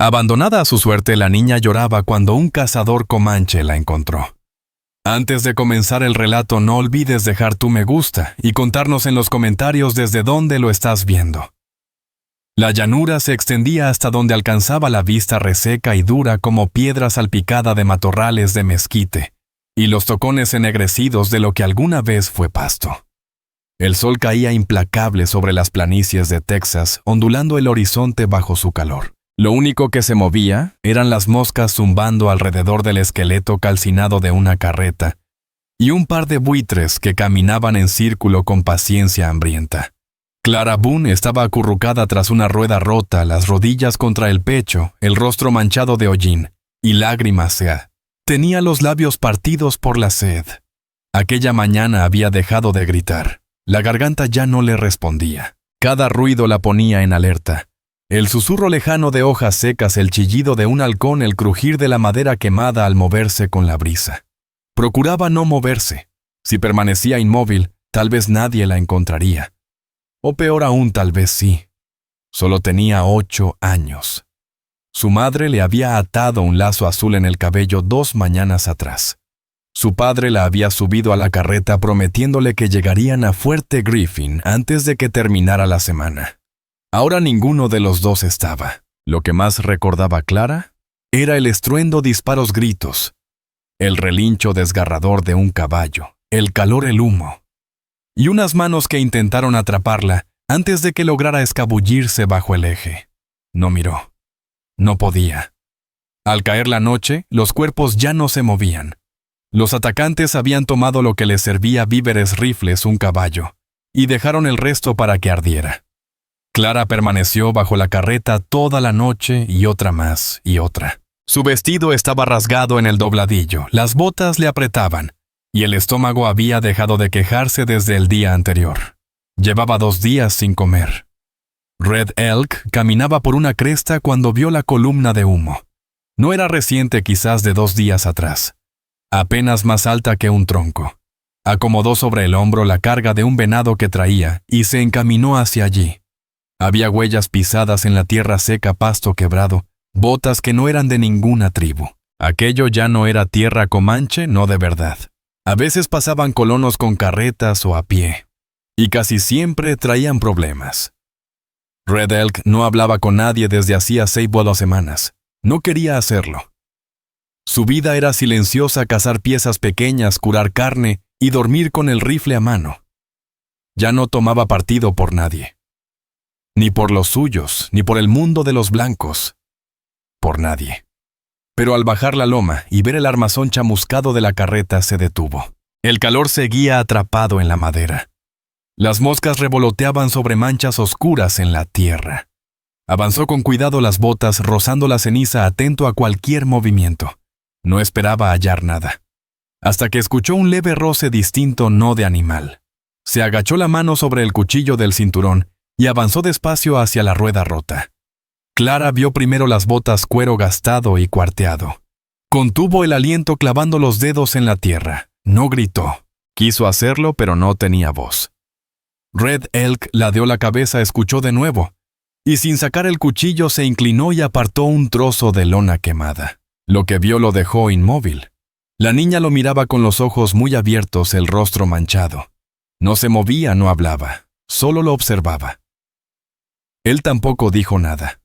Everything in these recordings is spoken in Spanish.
Abandonada a su suerte, la niña lloraba cuando un cazador comanche la encontró. Antes de comenzar el relato, no olvides dejar tu me gusta y contarnos en los comentarios desde dónde lo estás viendo. La llanura se extendía hasta donde alcanzaba la vista reseca y dura como piedra salpicada de matorrales de mezquite, y los tocones ennegrecidos de lo que alguna vez fue pasto. El sol caía implacable sobre las planicies de Texas, ondulando el horizonte bajo su calor. Lo único que se movía eran las moscas zumbando alrededor del esqueleto calcinado de una carreta, y un par de buitres que caminaban en círculo con paciencia hambrienta. Clara Boone estaba acurrucada tras una rueda rota, las rodillas contra el pecho, el rostro manchado de hollín, y lágrimas. Tenía los labios partidos por la sed. Aquella mañana había dejado de gritar. La garganta ya no le respondía. Cada ruido la ponía en alerta. El susurro lejano de hojas secas, el chillido de un halcón, el crujir de la madera quemada al moverse con la brisa. Procuraba no moverse. Si permanecía inmóvil, tal vez nadie la encontraría. O peor aún, tal vez sí. Solo tenía 8 años. Su madre le había atado un lazo azul en el cabello 2 mañanas atrás. Su padre la había subido a la carreta prometiéndole que llegarían a Fuerte Griffin antes de que terminara la semana. Ahora ninguno de los dos estaba. Lo que más recordaba Clara era el estruendo, disparos, gritos, el relincho desgarrador de un caballo, el calor, el humo, y unas manos que intentaron atraparla antes de que lograra escabullirse bajo el eje. No miró. No podía. Al caer la noche, los cuerpos ya no se movían. Los atacantes habían tomado lo que les servía: víveres, rifles, un caballo, y dejaron el resto para que ardiera. Clara permaneció bajo la carreta toda la noche y otra más y otra. Su vestido estaba rasgado en el dobladillo, las botas le apretaban, y el estómago había dejado de quejarse desde el día anterior. Llevaba 2 días sin comer. Red Elk caminaba por una cresta cuando vio la columna de humo. No era reciente, quizás de 2 días atrás. Apenas más alta que un tronco. Acomodó sobre el hombro la carga de un venado que traía y se encaminó hacia allí. Había huellas pisadas en la tierra seca, pasto quebrado, botas que no eran de ninguna tribu. Aquello ya no era tierra comanche, no de verdad. A veces pasaban colonos con carretas o a pie, y casi siempre traían problemas. Red Elk no hablaba con nadie desde hacía 6 o 2 semanas. No quería hacerlo. Su vida era silenciosa: cazar piezas pequeñas, curar carne y dormir con el rifle a mano. Ya no tomaba partido por nadie. Ni por los suyos, ni por el mundo de los blancos. Por nadie. Pero al bajar la loma y ver el armazón chamuscado de la carreta, se detuvo. El calor seguía atrapado en la madera. Las moscas revoloteaban sobre manchas oscuras en la tierra. Avanzó con cuidado, las botas rozando la ceniza, atento a cualquier movimiento. No esperaba hallar nada. Hasta que escuchó un leve roce distinto, no de animal. Se agachó la mano sobre el cuchillo del cinturón y avanzó despacio hacia la rueda rota. Clara vio primero las botas, cuero gastado y cuarteado. Contuvo el aliento clavando los dedos en la tierra. No gritó. Quiso hacerlo, pero no tenía voz. Red Elk ladeó la cabeza, escuchó de nuevo, y sin sacar el cuchillo se inclinó y apartó un trozo de lona quemada. Lo que vio lo dejó inmóvil. La niña lo miraba con los ojos muy abiertos, el rostro manchado. No se movía, no hablaba, solo lo observaba. Él tampoco dijo nada.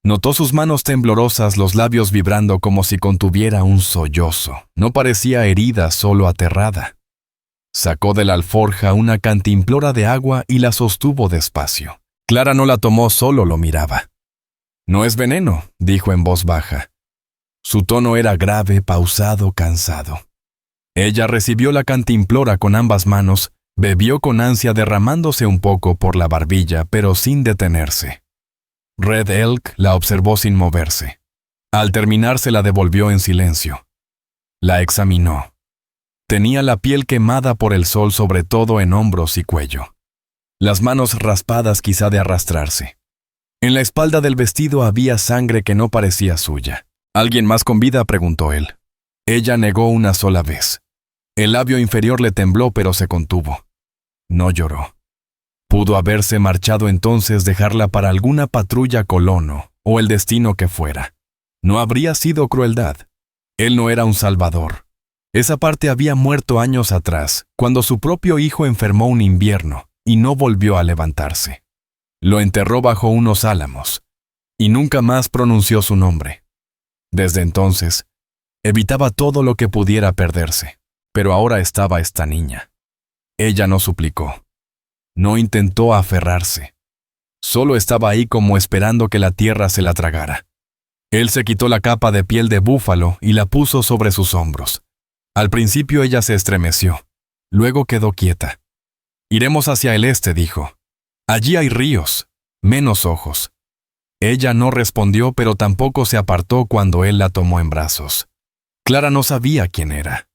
Notó sus manos temblorosas, los labios vibrando como si contuviera un sollozo. No parecía herida, solo aterrada. Sacó de la alforja una cantimplora de agua y la sostuvo despacio. Clara no la tomó, solo lo miraba. «No es veneno», dijo en voz baja. Su tono era grave, pausado, cansado. Ella recibió la cantimplora con ambas manos, bebió con ansia, derramándose un poco por la barbilla, pero sin detenerse. Red Elk la observó sin moverse. Al terminar se la devolvió en silencio. La examinó. Tenía la piel quemada por el sol, sobre todo en hombros y cuello. Las manos raspadas, quizá de arrastrarse. En la espalda del vestido había sangre que no parecía suya. «¿Alguien más con vida?», preguntó él. Ella negó una sola vez. El labio inferior le tembló, pero se contuvo. No lloró. Pudo haberse marchado entonces, dejarla para alguna patrulla colono, o el destino que fuera. No habría sido crueldad. Él no era un salvador. Esa parte había muerto años atrás, cuando su propio hijo enfermó un invierno y no volvió a levantarse. Lo enterró bajo unos álamos y nunca más pronunció su nombre. Desde entonces, evitaba todo lo que pudiera perderse, pero ahora estaba esta niña. Ella no suplicó, no intentó aferrarse. Solo estaba ahí como esperando que la tierra se la tragara. Él se quitó la capa de piel de búfalo y la puso sobre sus hombros. Al principio ella se estremeció, luego quedó quieta. «Iremos hacia el este», dijo. «Allí hay ríos, menos ojos». Ella no respondió, pero tampoco se apartó cuando él la tomó en brazos. Clara no sabía quién era.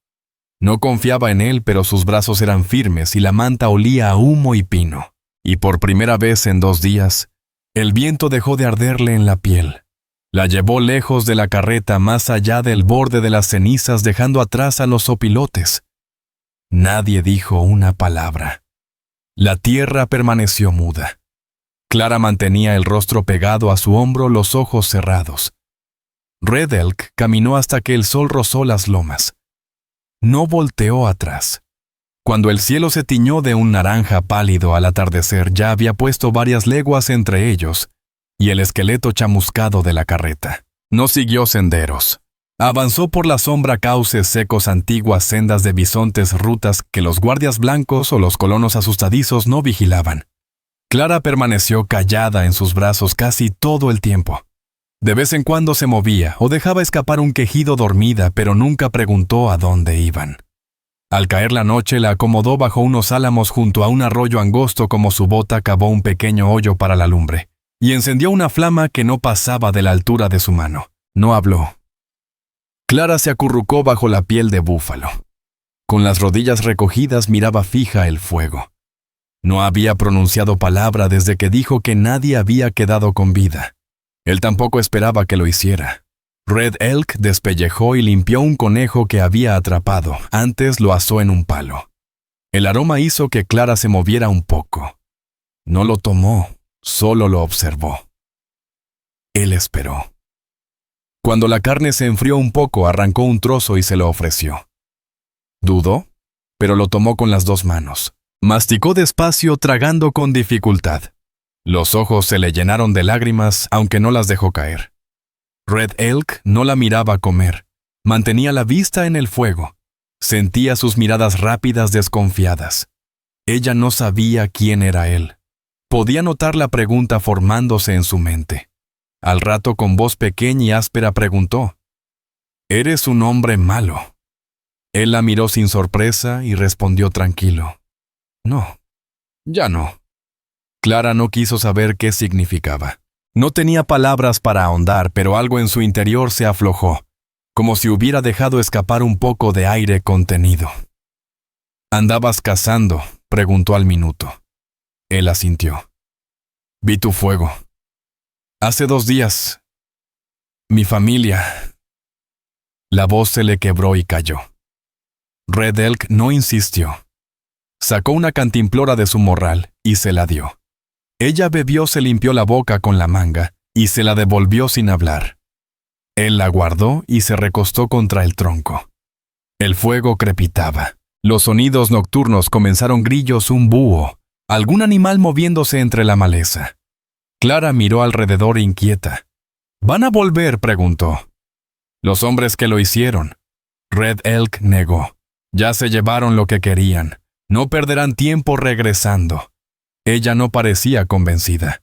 No confiaba en él, pero sus brazos eran firmes y la manta olía a humo y pino. Y por primera vez en 2 días, el viento dejó de arderle en la piel. La llevó lejos de la carreta, más allá del borde de las cenizas, dejando atrás a los opilotes. Nadie dijo una palabra. La tierra permaneció muda. Clara mantenía el rostro pegado a su hombro, los ojos cerrados. Red Elk caminó hasta que el sol rozó las lomas. No volteó atrás. Cuando el cielo se tiñó de un naranja pálido al atardecer, ya había puesto varias leguas entre ellos y el esqueleto chamuscado de la carreta. No siguió senderos. Avanzó por la sombra cauces secos, antiguas sendas de bisontes, rutas que los guardias blancos o los colonos asustadizos no vigilaban. Clara permaneció callada en sus brazos casi todo el tiempo. De vez en cuando se movía o dejaba escapar un quejido dormida, pero nunca preguntó a dónde iban. Al caer la noche la acomodó bajo unos álamos junto a un arroyo angosto. Como su bota cavó un pequeño hoyo para la lumbre y encendió una flama que no pasaba de la altura de su mano. No habló. Clara se acurrucó bajo la piel de búfalo. Con las rodillas recogidas miraba fija el fuego. No había pronunciado palabra desde que dijo que nadie había quedado con vida. Él tampoco esperaba que lo hiciera. Red Elk despellejó y limpió un conejo que había atrapado. Antes lo asó en un palo. El aroma hizo que Clara se moviera un poco. No lo tomó, solo lo observó. Él esperó. Cuando la carne se enfrió un poco, arrancó un trozo y se lo ofreció. Dudó, pero lo tomó con las 2 manos. Masticó despacio, tragando con dificultad. Los ojos se le llenaron de lágrimas, aunque no las dejó caer. Red Elk no la miraba comer. Mantenía la vista en el fuego. Sentía sus miradas rápidas, desconfiadas. Ella no sabía quién era él. Podía notar la pregunta formándose en su mente. Al rato, con voz pequeña y áspera, preguntó: «¿Eres un hombre malo?». Él la miró sin sorpresa y respondió tranquilo: «No, ya no». Clara no quiso saber qué significaba. No tenía palabras para ahondar, pero algo en su interior se aflojó, como si hubiera dejado escapar un poco de aire contenido. «¿Andabas cazando?», preguntó al minuto. Él asintió. «Vi tu fuego. Hace 2 días. Mi familia». La voz se le quebró y cayó. Red Elk no insistió. Sacó una cantimplora de su morral y se la dio. Ella bebió, se limpió la boca con la manga y se la devolvió sin hablar. Él la guardó y se recostó contra el tronco. El fuego crepitaba. Los sonidos nocturnos comenzaron: grillos, un búho, algún animal moviéndose entre la maleza. Clara miró alrededor inquieta. «¿Van a volver?», preguntó. «Los hombres que lo hicieron». Red Elk negó. «Ya se llevaron lo que querían. No perderán tiempo regresando». Ella no parecía convencida.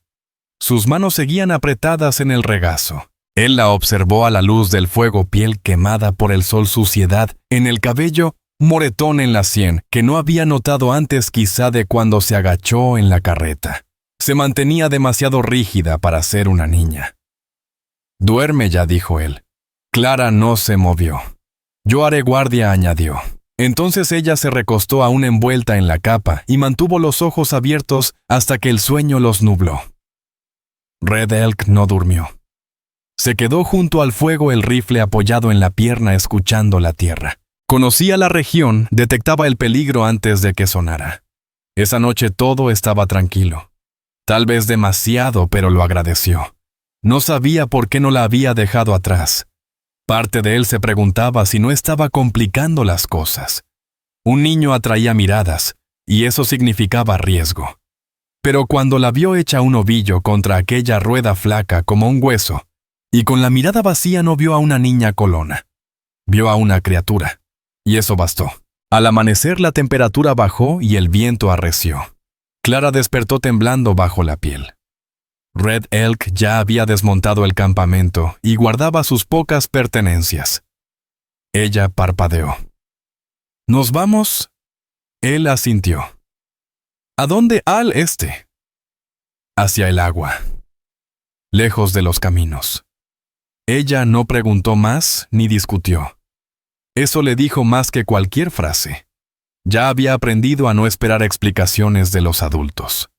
Sus manos seguían apretadas en el regazo. Él la observó a la luz del fuego, piel quemada por el sol, suciedad en el cabello, moretón en la sien, que no había notado antes, quizá de cuando se agachó en la carreta. Se mantenía demasiado rígida para ser una niña. «Duerme ya», dijo él. Clara no se movió. «Yo haré guardia», añadió. Entonces ella se recostó aún envuelta en la capa y mantuvo los ojos abiertos hasta que el sueño los nubló. Red Elk no durmió. Se quedó junto al fuego, el rifle apoyado en la pierna, escuchando la tierra. Conocía la región, detectaba el peligro antes de que sonara. Esa noche todo estaba tranquilo. Tal vez demasiado, pero lo agradeció. No sabía por qué no la había dejado atrás. Parte de él se preguntaba si no estaba complicando las cosas. Un niño atraía miradas, y eso significaba riesgo. Pero cuando la vio hecha un ovillo contra aquella rueda flaca como un hueso, y con la mirada vacía no vio a una niña colona. Vio a una criatura. Y eso bastó. Al amanecer la temperatura bajó y el viento arreció. Clara despertó temblando bajo la piel. Red Elk ya había desmontado el campamento y guardaba sus pocas pertenencias. Ella parpadeó. ¿Nos vamos? Él asintió. ¿A dónde? Al este. Hacia el agua. Lejos de los caminos. Ella no preguntó más ni discutió. Eso le dijo más que cualquier frase. Ya había aprendido a no esperar explicaciones de los adultos.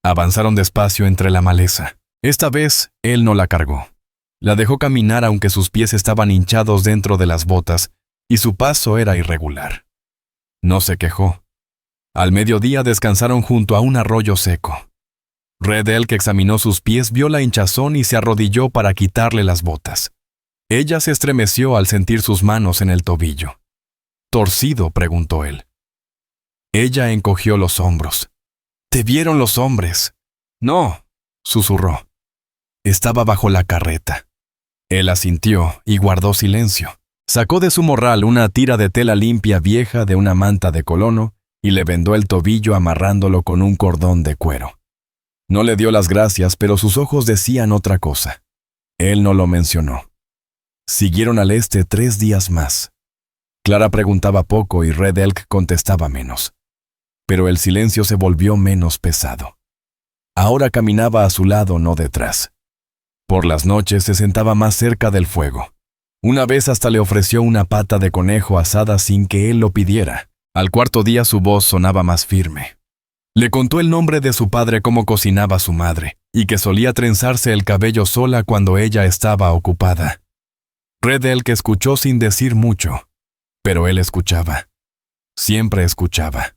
Avanzaron despacio entre la maleza. Esta vez, él no la cargó. La dejó caminar aunque sus pies estaban hinchados dentro de las botas y su paso era irregular. No se quejó. Al mediodía descansaron junto a un arroyo seco. Red Elk examinó sus pies, vio la hinchazón y se arrodilló para quitarle las botas. Ella se estremeció al sentir sus manos en el tobillo. ¿Torcido?, preguntó él. Ella encogió los hombros. «¿Te vieron los hombres?» «No», susurró. Estaba bajo la carreta. Él asintió y guardó silencio. Sacó de su morral una tira de tela limpia vieja de una manta de colono y le vendó el tobillo amarrándolo con un cordón de cuero. No le dio las gracias, pero sus ojos decían otra cosa. Él no lo mencionó. Siguieron al este 3 días más. Clara preguntaba poco y Red Elk contestaba menos. Pero el silencio se volvió menos pesado. Ahora caminaba a su lado, no detrás. Por las noches se sentaba más cerca del fuego. Una vez hasta le ofreció una pata de conejo asada sin que él lo pidiera. Al cuarto día su voz sonaba más firme. Le contó el nombre de su padre, cómo cocinaba su madre, y que solía trenzarse el cabello sola cuando ella estaba ocupada. Red Elk escuchó sin decir mucho, pero él escuchaba. Siempre escuchaba.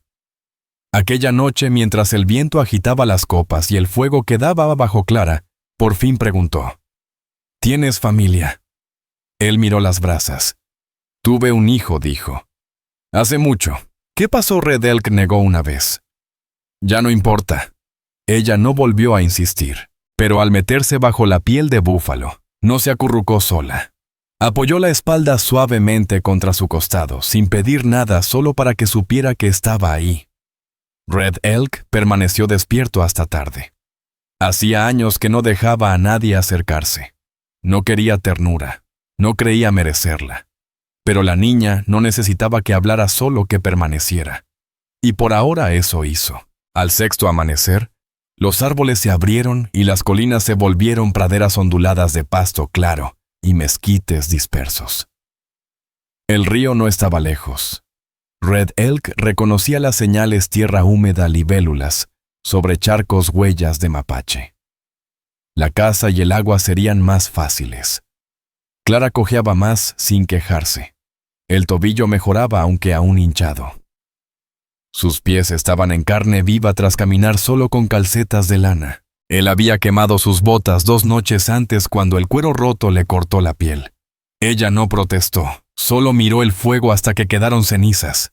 Aquella noche, mientras el viento agitaba las copas y el fuego quedaba bajo Clara, por fin preguntó. ¿Tienes familia? Él miró las brasas. Tuve un hijo, dijo. Hace mucho. ¿Qué pasó? Red Elk negó una vez. Ya no importa. Ella no volvió a insistir, pero al meterse bajo la piel de búfalo, no se acurrucó sola. Apoyó la espalda suavemente contra su costado, sin pedir nada, solo para que supiera que estaba ahí. Red Elk permaneció despierto hasta tarde. Hacía años que no dejaba a nadie acercarse. No quería ternura, no creía merecerla. Pero la niña no necesitaba que hablara, solo que permaneciera. Y por ahora eso hizo. Al sexto amanecer, los árboles se abrieron y las colinas se volvieron praderas onduladas de pasto claro y mezquites dispersos. El río no estaba lejos. Red Elk reconocía las señales: tierra húmeda, libélulas, sobre charcos, huellas de mapache. La caza y el agua serían más fáciles. Clara cojeaba más sin quejarse. El tobillo mejoraba, aunque aún hinchado. Sus pies estaban en carne viva tras caminar solo con calcetas de lana. Él había quemado sus botas 2 noches antes cuando el cuero roto le cortó la piel. Ella no protestó, solo miró el fuego hasta que quedaron cenizas.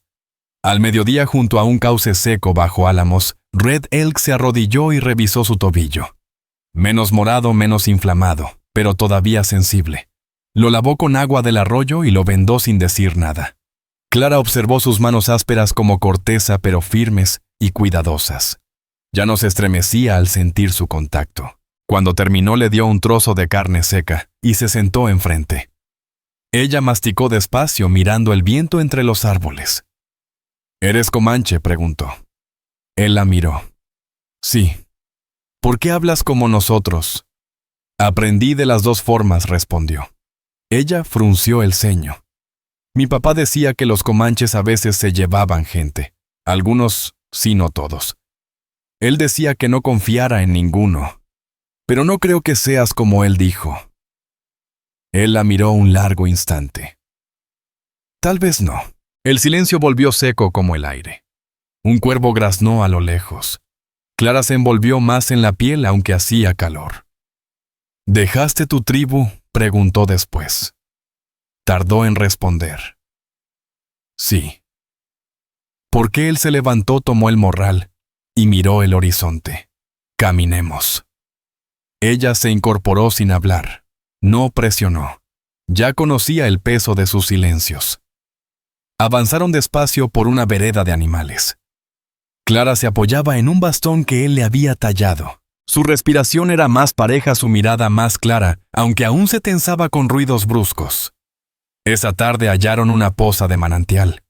Al mediodía, junto a un cauce seco bajo álamos, Red Elk se arrodilló y revisó su tobillo. Menos morado, menos inflamado, pero todavía sensible. Lo lavó con agua del arroyo y lo vendó sin decir nada. Clara observó sus manos ásperas como corteza, pero firmes y cuidadosas. Ya no se estremecía al sentir su contacto. Cuando terminó, le dio un trozo de carne seca y se sentó enfrente. Ella masticó despacio, mirando el viento entre los árboles. ¿Eres comanche?, preguntó. Él la miró. Sí. ¿Por qué hablas como nosotros? Aprendí de las 2 formas, respondió. Ella frunció el ceño. Mi papá decía que los comanches a veces se llevaban gente. Algunos, sí, no todos. Él decía que no confiara en ninguno. Pero no creo que seas como él dijo. Él la miró un largo instante. Tal vez no. El silencio volvió seco como el aire. Un cuervo graznó a lo lejos. Clara se envolvió más en la piel, aunque hacía calor. ¿Dejaste tu tribu?, preguntó después. Tardó en responder. Sí. ¿Por qué él se levantó, tomó el morral y miró el horizonte? Caminemos. Ella se incorporó sin hablar. No presionó. Ya conocía el peso de sus silencios. Avanzaron despacio por una vereda de animales. Clara se apoyaba en un bastón que él le había tallado. Su respiración era más pareja, su mirada más clara, aunque aún se tensaba con ruidos bruscos. Esa tarde hallaron una poza de manantial.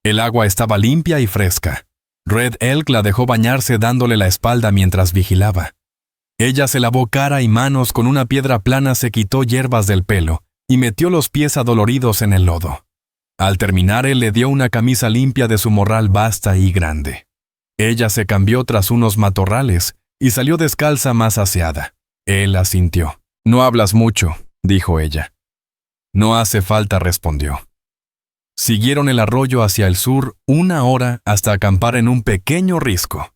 El agua estaba limpia y fresca. Red Elk la dejó bañarse dándole la espalda mientras vigilaba. Ella se lavó cara y manos con una piedra plana, se quitó hierbas del pelo y metió los pies adoloridos en el lodo. Al terminar, él le dio una camisa limpia de su morral vasta y grande. Ella se cambió tras unos matorrales y salió descalza más aseada. Él asintió. «No hablas mucho», dijo ella. «No hace falta», respondió. Siguieron el arroyo hacia el sur 1 hora hasta acampar en un pequeño risco.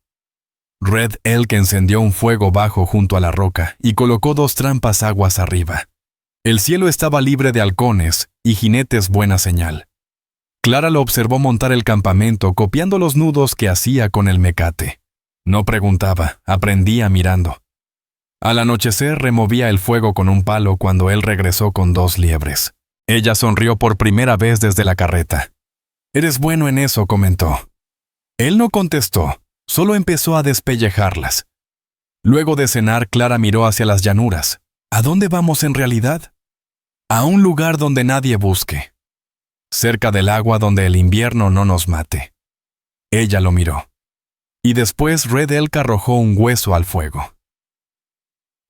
Red Elk encendió un fuego bajo junto a la roca y colocó 2 trampas aguas arriba. El cielo estaba libre de halcones y jinetes, buena señal. Clara lo observó montar el campamento, copiando los nudos que hacía con el mecate. No preguntaba, aprendía mirando. Al anochecer removía el fuego con un palo cuando él regresó con 2 liebres. Ella sonrió por primera vez desde la carreta. «Eres bueno en eso», comentó. Él no contestó, solo empezó a despellejarlas. Luego de cenar, Clara miró hacia las llanuras. ¿A dónde vamos en realidad? A un lugar donde nadie busque. Cerca del agua donde el invierno no nos mate. Ella lo miró. Y después Red Elk arrojó un hueso al fuego.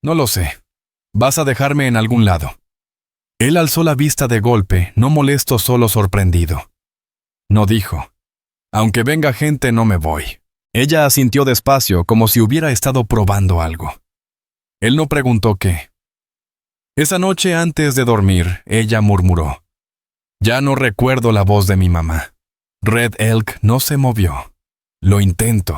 «No lo sé. Vas a dejarme en algún lado». Él alzó la vista de golpe, no molesto, solo sorprendido. No dijo. «Aunque venga gente, no me voy». Ella asintió despacio, como si hubiera estado probando algo. Él no preguntó qué. Esa noche antes de dormir, ella murmuró. «Ya no recuerdo la voz de mi mamá». Red Elk no se movió. «Lo intento.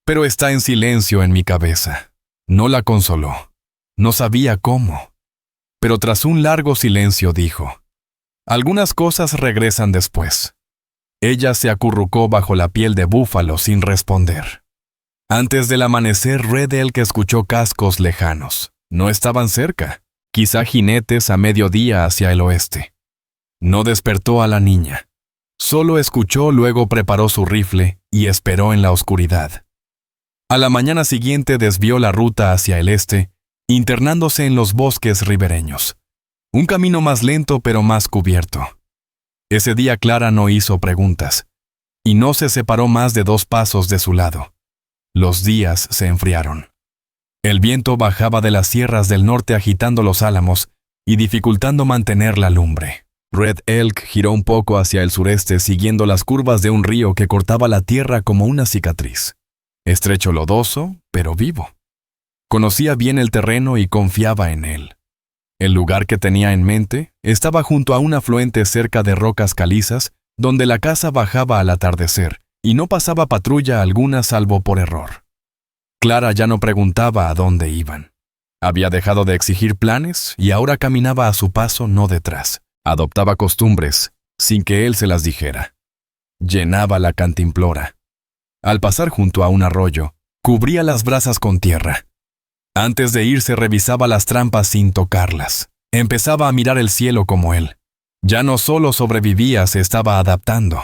Pero está en silencio en mi cabeza». No la consoló. No sabía cómo. Pero tras un largo silencio dijo, «Algunas cosas regresan después». Ella se acurrucó bajo la piel de búfalo sin responder. Antes del amanecer, Red Elk escuchó cascos lejanos. No estaban cerca, quizá jinetes a mediodía hacia el oeste. No despertó a la niña. Solo escuchó, luego preparó su rifle y esperó en la oscuridad. A la mañana siguiente desvió la ruta hacia el este, internándose en los bosques ribereños. Un camino más lento pero más cubierto. Ese día Clara no hizo preguntas, y no se separó más de 2 pasos de su lado. Los días se enfriaron. El viento bajaba de las sierras del norte agitando los álamos y dificultando mantener la lumbre. Red Elk giró un poco hacia el sureste siguiendo las curvas de un río que cortaba la tierra como una cicatriz. Estrecho, lodoso, pero vivo. Conocía bien el terreno y confiaba en él. El lugar que tenía en mente estaba junto a un afluente cerca de rocas calizas, donde la caza bajaba al atardecer y no pasaba patrulla alguna salvo por error. Clara ya no preguntaba a dónde iban. Había dejado de exigir planes y ahora caminaba a su paso, no detrás. Adoptaba costumbres, sin que él se las dijera. Llenaba la cantimplora. Al pasar junto a un arroyo, cubría las brasas con tierra. Antes de irse revisaba las trampas sin tocarlas. Empezaba a mirar el cielo como él. Ya no solo sobrevivía, se estaba adaptando.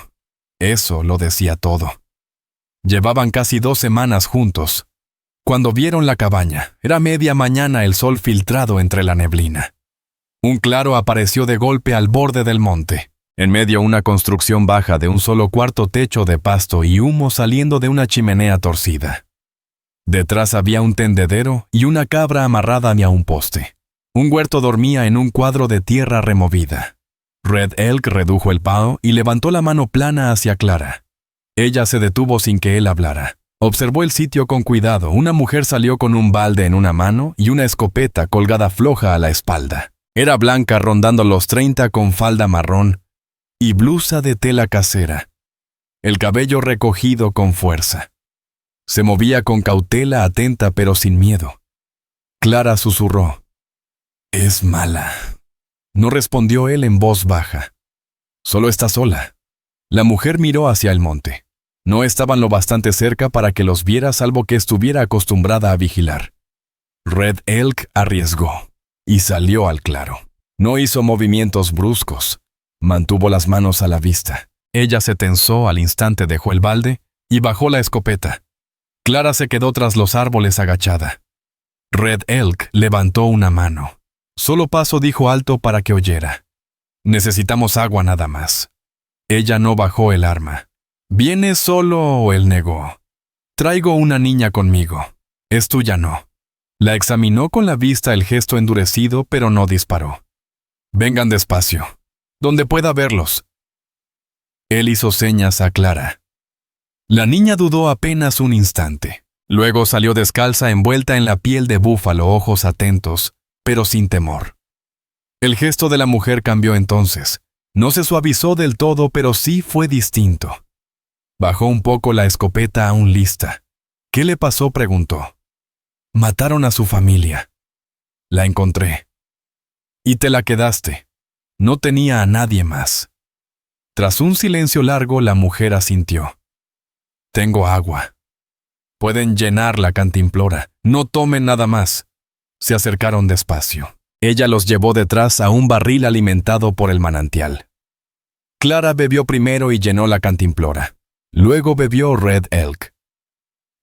Eso lo decía todo. Llevaban casi 2 semanas juntos. Cuando vieron la cabaña, era media mañana, el sol filtrado entre la neblina. Un claro apareció de golpe al borde del monte. En medio una construcción baja de un solo cuarto, techo de pasto y humo saliendo de una chimenea torcida. Detrás había un tendedero y una cabra amarrada a un poste. Un huerto dormía en un cuadro de tierra removida. Red Elk redujo el paho y levantó la mano plana hacia Clara. Ella se detuvo sin que él hablara. Observó el sitio con cuidado. Una mujer salió con un balde en una mano y una escopeta colgada floja a la espalda. Era blanca, rondando los 30, con falda marrón y blusa de tela casera. El cabello recogido con fuerza. Se movía con cautela, atenta pero sin miedo. Clara susurró, Es mala. No respondió él en voz baja. Solo está sola. La mujer miró hacia el monte. No estaban lo bastante cerca para que los viera, salvo que estuviera acostumbrada a vigilar. Red Elk arriesgó y salió al claro. No hizo movimientos bruscos. Mantuvo las manos a la vista. Ella se tensó, al instante dejó el balde y bajó la escopeta. Clara se quedó tras los árboles agachada. Red Elk levantó una mano. Solo paso, dijo alto para que oyera. Necesitamos agua nada más. Ella no bajó el arma. ¿Vienes solo o él negó? Traigo una niña conmigo. Es tuya, no. La examinó con la vista, el gesto endurecido, pero no disparó. Vengan despacio, donde pueda verlos. Él hizo señas a Clara. La niña dudó apenas un instante. Luego salió descalza, envuelta en la piel de búfalo, ojos atentos, pero sin temor. El gesto de la mujer cambió entonces. No se suavizó del todo, pero sí fue distinto. Bajó un poco la escopeta aún lista. ¿Qué le pasó?, preguntó. Mataron a su familia. La encontré. Y te la quedaste. No tenía a nadie más. Tras un silencio largo, la mujer asintió. Tengo agua. Pueden llenar la cantimplora. No tomen nada más. Se acercaron despacio. Ella los llevó detrás a un barril alimentado por el manantial. Clara bebió primero y llenó la cantimplora. Luego bebió Red Elk.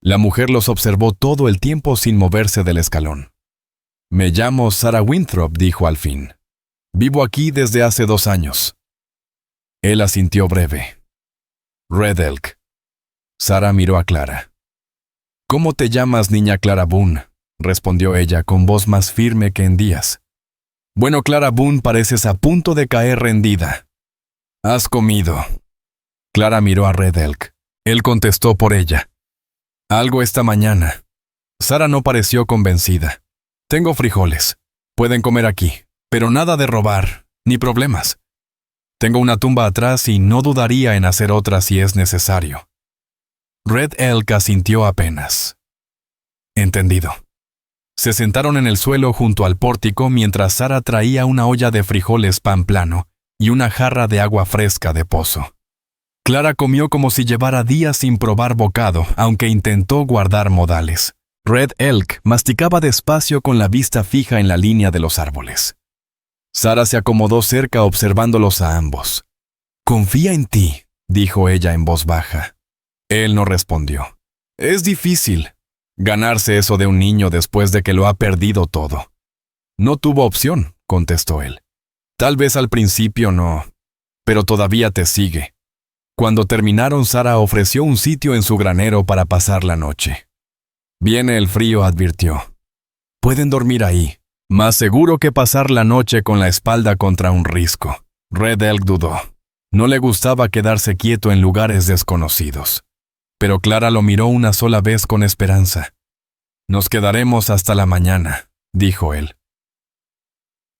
La mujer los observó todo el tiempo sin moverse del escalón. Me llamo Sarah Winthrop, dijo al fin. Vivo aquí desde hace 2 años. Él asintió breve. Red Elk. Sarah miró a Clara. ¿Cómo te llamas, niña Clara Boone?, respondió ella con voz más firme que en días. Bueno, Clara Boone, pareces a punto de caer rendida. ¿Has comido? Clara miró a Red Elk. Él contestó por ella. Algo esta mañana. Sarah no pareció convencida. Tengo frijoles. Pueden comer aquí, pero nada de robar, ni problemas. Tengo una tumba atrás y no dudaría en hacer otra si es necesario. Red Elk asintió apenas. Entendido. Se sentaron en el suelo junto al pórtico mientras Sarah traía una olla de frijoles pan plano y una jarra de agua fresca de pozo. Clara comió como si llevara días sin probar bocado, aunque intentó guardar modales. Red Elk masticaba despacio con la vista fija en la línea de los árboles. Sarah se acomodó cerca observándolos a ambos. «Confía en ti», dijo ella en voz baja. Él no respondió. «Es difícil ganarse eso de un niño después de que lo ha perdido todo». «No tuvo opción», contestó él. «Tal vez al principio no, pero todavía te sigue». Cuando terminaron, Sarah ofreció un sitio en su granero para pasar la noche. «Viene el frío», advirtió. «Pueden dormir ahí. Más seguro que pasar la noche con la espalda contra un risco». Red Elk dudó. No le gustaba quedarse quieto en lugares desconocidos. Pero Clara lo miró una sola vez con esperanza. «Nos quedaremos hasta la mañana», dijo él.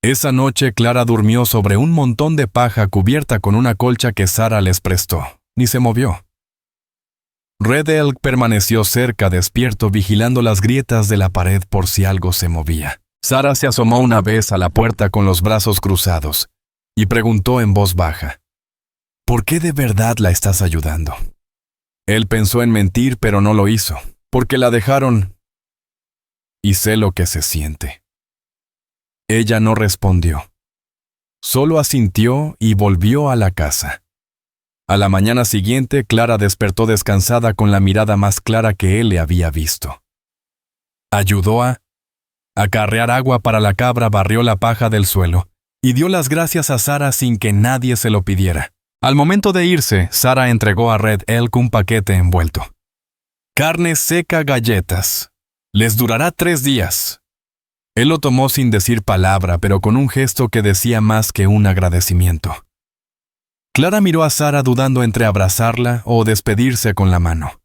Esa noche Clara durmió sobre un montón de paja cubierta con una colcha que Sarah les prestó. Ni se movió. Red Elk permaneció cerca, despierto, vigilando las grietas de la pared por si algo se movía. Sarah se asomó una vez a la puerta con los brazos cruzados y preguntó en voz baja, «¿Por qué de verdad la estás ayudando?». Él pensó en mentir, pero no lo hizo, porque la dejaron. Y sé lo que se siente. Ella no respondió. Solo asintió y volvió a la casa. A la mañana siguiente, Clara despertó descansada con la mirada más clara que él le había visto. Ayudó a acarrear agua para la cabra, barrió la paja del suelo y dio las gracias a Sarah sin que nadie se lo pidiera. Al momento de irse, Sarah entregó a Red Elk un paquete envuelto. «Carne seca, galletas. Les durará 3 días». Él lo tomó sin decir palabra, pero con un gesto que decía más que un agradecimiento. Clara miró a Sarah dudando entre abrazarla o despedirse con la mano.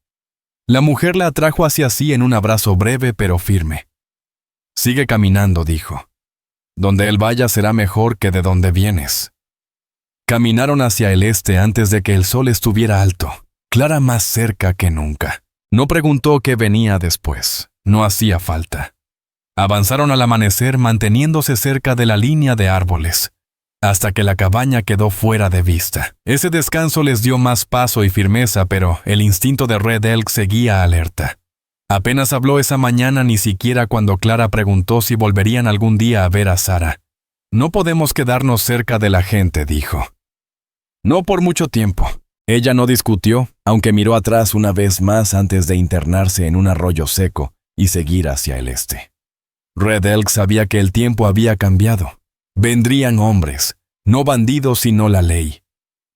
La mujer la atrajo hacia sí en un abrazo breve pero firme. «Sigue caminando», dijo. «Donde él vaya será mejor que de donde vienes». Caminaron hacia el este antes de que el sol estuviera alto, Clara más cerca que nunca. No preguntó qué venía después, no hacía falta. Avanzaron al amanecer manteniéndose cerca de la línea de árboles, hasta que la cabaña quedó fuera de vista. Ese descanso les dio más paso y firmeza, pero el instinto de Red Elk seguía alerta. Apenas habló esa mañana, ni siquiera cuando Clara preguntó si volverían algún día a ver a Sarah. «No podemos quedarnos cerca de la gente», dijo. «No por mucho tiempo». Ella no discutió, aunque miró atrás una vez más antes de internarse en un arroyo seco y seguir hacia el este. Red Elk sabía que el tiempo había cambiado. Vendrían hombres, no bandidos sino la ley.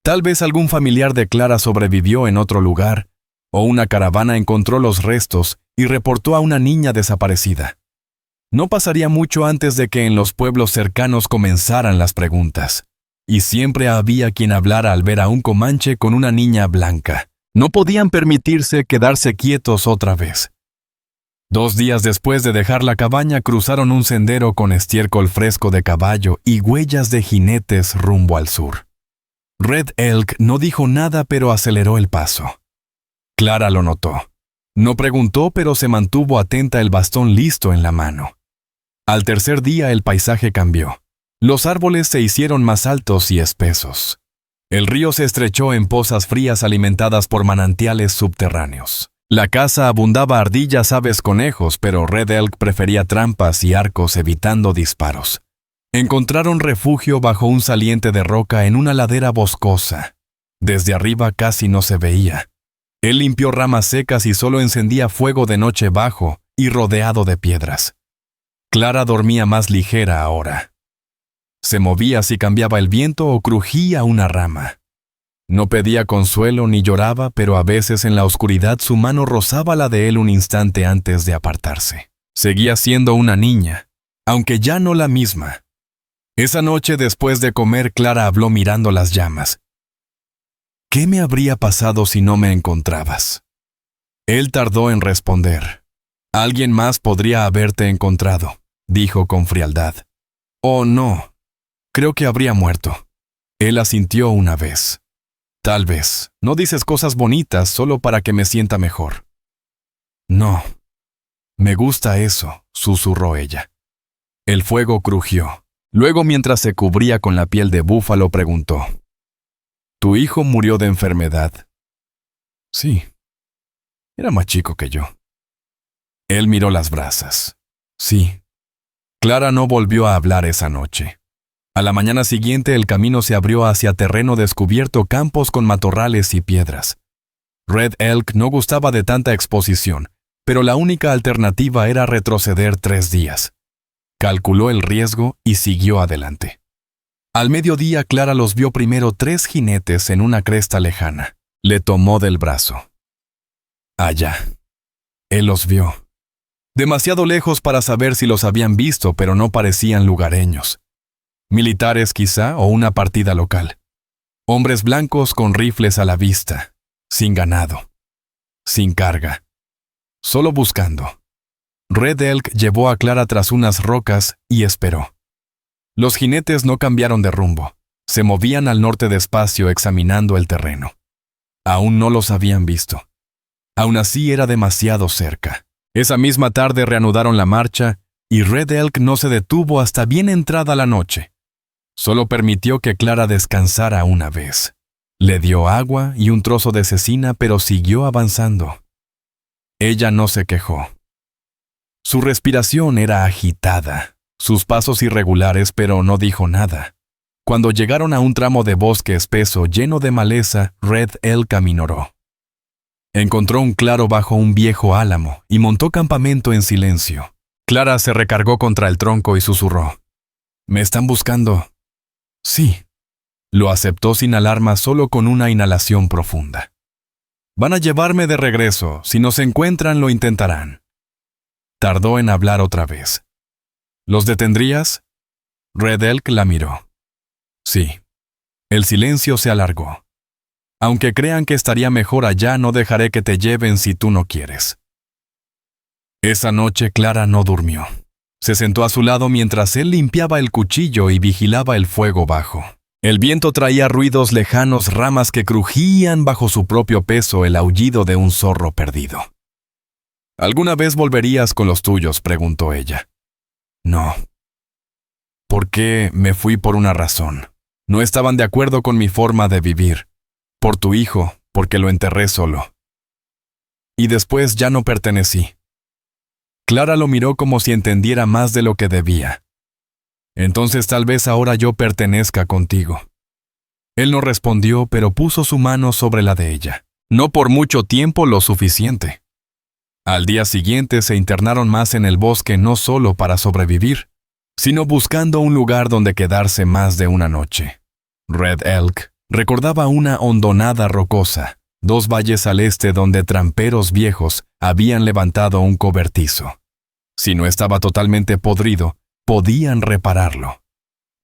Tal vez algún familiar de Clara sobrevivió en otro lugar, o una caravana encontró los restos y reportó a una niña desaparecida. No pasaría mucho antes de que en los pueblos cercanos comenzaran las preguntas. Y siempre había quien hablara al ver a un comanche con una niña blanca. No podían permitirse quedarse quietos otra vez. 2 días después de dejar la cabaña, cruzaron un sendero con estiércol fresco de caballo y huellas de jinetes rumbo al sur. Red Elk no dijo nada, pero aceleró el paso. Clara lo notó. No preguntó, pero se mantuvo atenta, el bastón listo en la mano. Al tercer día el paisaje cambió. Los árboles se hicieron más altos y espesos. El río se estrechó en pozas frías alimentadas por manantiales subterráneos. La caza abundaba ardillas, aves, conejos, pero Red Elk prefería trampas y arcos evitando disparos. Encontraron refugio bajo un saliente de roca en una ladera boscosa. Desde arriba casi no se veía. Él limpió ramas secas y solo encendía fuego de noche bajo y rodeado de piedras. Clara dormía más ligera ahora. Se movía si cambiaba el viento o crujía una rama. No pedía consuelo ni lloraba, pero a veces en la oscuridad su mano rozaba la de él un instante antes de apartarse. Seguía siendo una niña, aunque ya no la misma. Esa noche, después de comer, Clara habló mirando las llamas. «¿Qué me habría pasado si no me encontrabas?» Él tardó en responder. «Alguien más podría haberte encontrado», dijo con frialdad. «Oh, no. Creo que habría muerto». Él asintió una vez. «Tal vez. No dices cosas bonitas solo para que me sienta mejor». «No. Me gusta eso», susurró ella. El fuego crujió. Luego, mientras se cubría con la piel de búfalo, preguntó. «¿Tu hijo murió de enfermedad?» «Sí. Era más chico que yo». Él miró las brasas. «Sí». Clara no volvió a hablar esa noche. A la mañana siguiente el camino se abrió hacia terreno descubierto, campos con matorrales y piedras. Red Elk no gustaba de tanta exposición, pero la única alternativa era retroceder 3 días. Calculó el riesgo y siguió adelante. Al mediodía Clara los vio primero 3 jinetes en una cresta lejana. Le tomó del brazo. Allá. Él los vio. Demasiado lejos para saber si los habían visto, pero no parecían lugareños. Militares quizá, o una partida local. Hombres blancos con rifles a la vista, sin ganado, sin carga, solo buscando. Red Elk llevó a Clara tras unas rocas y esperó. Los jinetes no cambiaron de rumbo, se movían al norte despacio examinando el terreno. Aún no los habían visto. Aún así era demasiado cerca. Esa misma tarde reanudaron la marcha y Red Elk no se detuvo hasta bien entrada la noche. Solo permitió que Clara descansara una vez. Le dio agua y un trozo de cecina, pero siguió avanzando. Ella no se quejó. Su respiración era agitada, sus pasos irregulares, pero no dijo nada. Cuando llegaron a un tramo de bosque espeso lleno de maleza, Red Elk aminoró. Encontró un claro bajo un viejo álamo y montó campamento en silencio. Clara se recargó contra el tronco y susurró. «¿Me están buscando?» «Sí». Lo aceptó sin alarma, solo con una inhalación profunda. «Van a llevarme de regreso. Si nos encuentran, lo intentarán». Tardó en hablar otra vez. «¿Los detendrías?» Red Elk la miró. «Sí». El silencio se alargó. «Aunque crean que estaría mejor allá, no dejaré que te lleven si tú no quieres». Esa noche Clara no durmió. Se sentó a su lado mientras él limpiaba el cuchillo y vigilaba el fuego bajo. El viento traía ruidos lejanos, ramas que crujían bajo su propio peso, el aullido de un zorro perdido. «¿Alguna vez volverías con los tuyos?», preguntó ella. No. ¿Por qué me fui? Por una razón. No estaban de acuerdo con mi forma de vivir. Por tu hijo, porque lo enterré solo. Y después ya no pertenecí. Clara lo miró como si entendiera más de lo que debía. Entonces tal vez ahora yo pertenezca contigo. Él no respondió, pero puso su mano sobre la de ella. No por mucho tiempo, lo suficiente. Al día siguiente se internaron más en el bosque, no solo para sobrevivir, sino buscando un lugar donde quedarse más de una noche. Red Elk recordaba una hondonada rocosa, 2 valles al este donde tramperos viejos habían levantado un cobertizo. Si no estaba totalmente podrido, podían repararlo.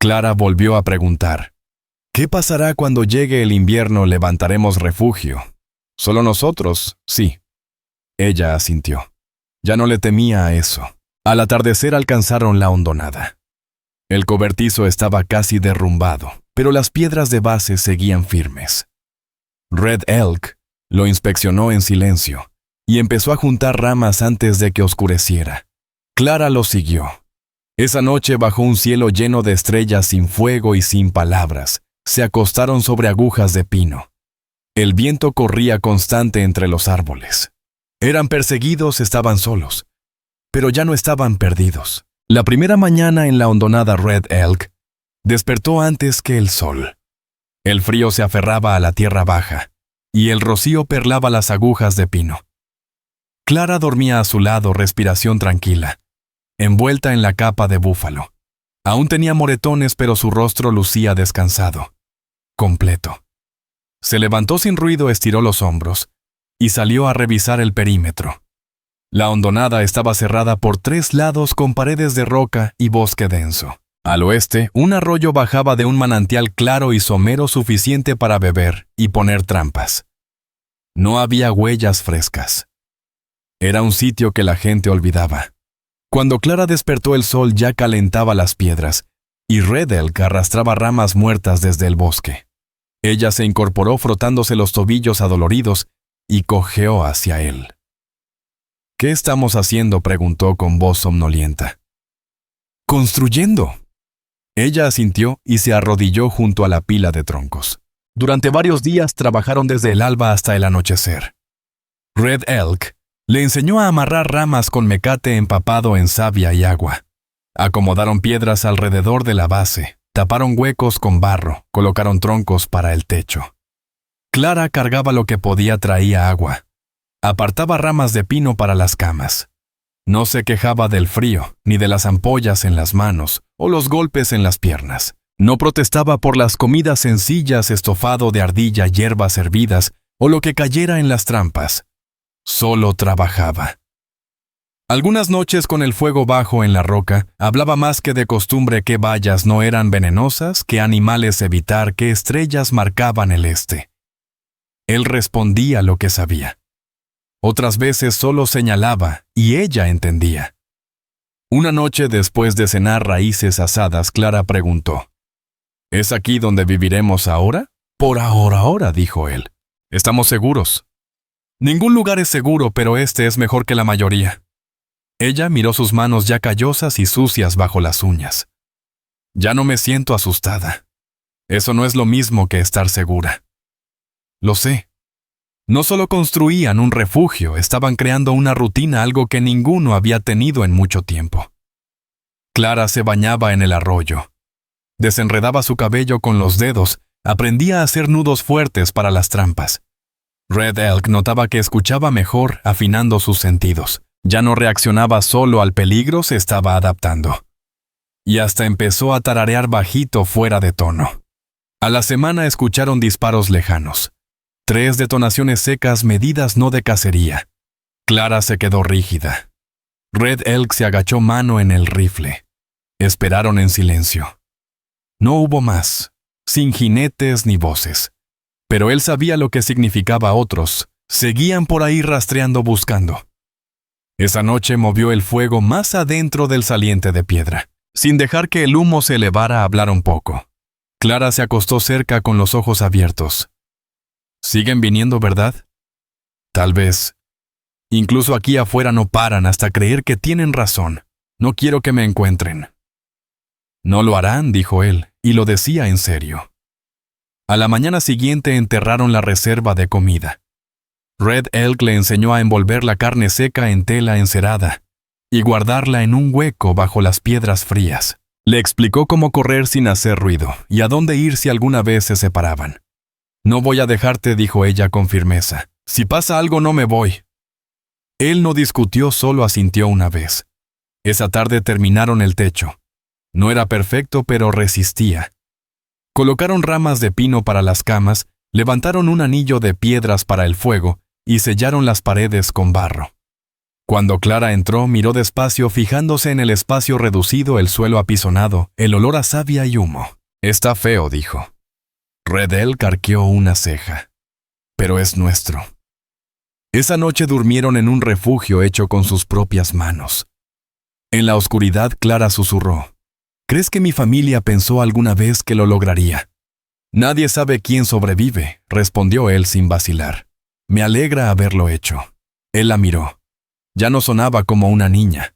Clara volvió a preguntar: ¿qué pasará cuando llegue el invierno? ¿Levantaremos refugio? Solo nosotros, sí. Ella asintió. Ya no le temía a eso. Al atardecer alcanzaron la hondonada. El cobertizo estaba casi derrumbado, pero las piedras de base seguían firmes. Red Elk lo inspeccionó en silencio y empezó a juntar ramas antes de que oscureciera. Clara lo siguió. Esa noche, bajo un cielo lleno de estrellas, sin fuego y sin palabras, se acostaron sobre agujas de pino. El viento corría constante entre los árboles. Eran perseguidos, estaban solos, pero ya no estaban perdidos. La primera mañana en la hondonada Red Elk despertó antes que el sol. El frío se aferraba a la tierra baja, y el rocío perlaba las agujas de pino. Clara dormía a su lado, respiración tranquila, envuelta en la capa de búfalo. Aún tenía moretones, pero su rostro lucía descansado, completo. Se levantó sin ruido, estiró los hombros y salió a revisar el perímetro. La hondonada estaba cerrada por 3 lados con paredes de roca y bosque denso. Al oeste, un arroyo bajaba de un manantial claro y somero suficiente para beber y poner trampas. No había huellas frescas. Era un sitio que la gente olvidaba. Cuando Clara despertó, el sol ya calentaba las piedras y Red Elk arrastraba ramas muertas desde el bosque. Ella se incorporó frotándose los tobillos adoloridos y cojeó hacia él. ¿Qué estamos haciendo?, preguntó con voz somnolienta. Construyendo. Ella asintió y se arrodilló junto a la pila de troncos. Durante varios días trabajaron desde el alba hasta el anochecer. Red Elk le enseñó a amarrar ramas con mecate empapado en savia y agua. Acomodaron piedras alrededor de la base, taparon huecos con barro, colocaron troncos para el techo. Clara cargaba lo que podía, traía agua. Apartaba ramas de pino para las camas. No se quejaba del frío, ni de las ampollas en las manos o los golpes en las piernas. No protestaba por las comidas sencillas, estofado de ardilla, hierbas hervidas o lo que cayera en las trampas. Solo trabajaba. Algunas noches, con el fuego bajo en la roca, hablaba más que de costumbre qué vallas no eran venenosas, qué animales evitar, qué estrellas marcaban el este. Él respondía lo que sabía. Otras veces solo señalaba y ella entendía. Una noche, después de cenar raíces asadas, Clara preguntó: ¿Es aquí donde viviremos ahora? Por ahora, dijo él. Estamos seguros. Ningún lugar es seguro, pero este es mejor que la mayoría. Ella miró sus manos ya callosas y sucias bajo las uñas. Ya no me siento asustada. Eso no es lo mismo que estar segura. Lo sé. No solo construían un refugio, estaban creando una rutina, algo que ninguno había tenido en mucho tiempo. Clara se bañaba en el arroyo. Desenredaba su cabello con los dedos, aprendía a hacer nudos fuertes para las trampas. Red Elk notaba que escuchaba mejor, afinando sus sentidos. Ya no reaccionaba solo al peligro, se estaba adaptando. Y hasta empezó a tararear bajito, fuera de tono. A la semana escucharon disparos lejanos. 3 detonaciones secas, medidas no de cacería. Clara se quedó rígida. Red Elk se agachó, mano en el rifle. Esperaron en silencio. No hubo más, sin jinetes ni voces. Pero él sabía lo que significaba. Otros seguían por ahí rastreando, buscando. Esa noche movió el fuego más adentro del saliente de piedra. Sin dejar que el humo se elevara, a hablar un poco. Clara se acostó cerca con los ojos abiertos. ¿Siguen viniendo, verdad? Tal vez. Incluso aquí afuera no paran hasta creer que tienen razón. No quiero que me encuentren. No lo harán, dijo él, y lo decía en serio. A la mañana siguiente enterraron la reserva de comida. Red Elk le enseñó a envolver la carne seca en tela encerada y guardarla en un hueco bajo las piedras frías. Le explicó cómo correr sin hacer ruido y a dónde ir si alguna vez se separaban. No voy a dejarte, dijo ella con firmeza. Si pasa algo no me voy. Él no discutió, solo asintió una vez. Esa tarde terminaron el techo. No era perfecto, pero resistía. Colocaron ramas de pino para las camas, levantaron un anillo de piedras para el fuego y sellaron las paredes con barro. Cuando Clara entró, miró despacio, fijándose en el espacio reducido, el suelo apisonado, el olor a savia y humo. Está feo, dijo. Red Elk arqueó una ceja. Pero es nuestro. Esa noche durmieron en un refugio hecho con sus propias manos. En la oscuridad, Clara susurró. ¿Crees que mi familia pensó alguna vez que lo lograría? Nadie sabe quién sobrevive, respondió él sin vacilar. Me alegra haberlo hecho. Él la miró. Ya no sonaba como una niña.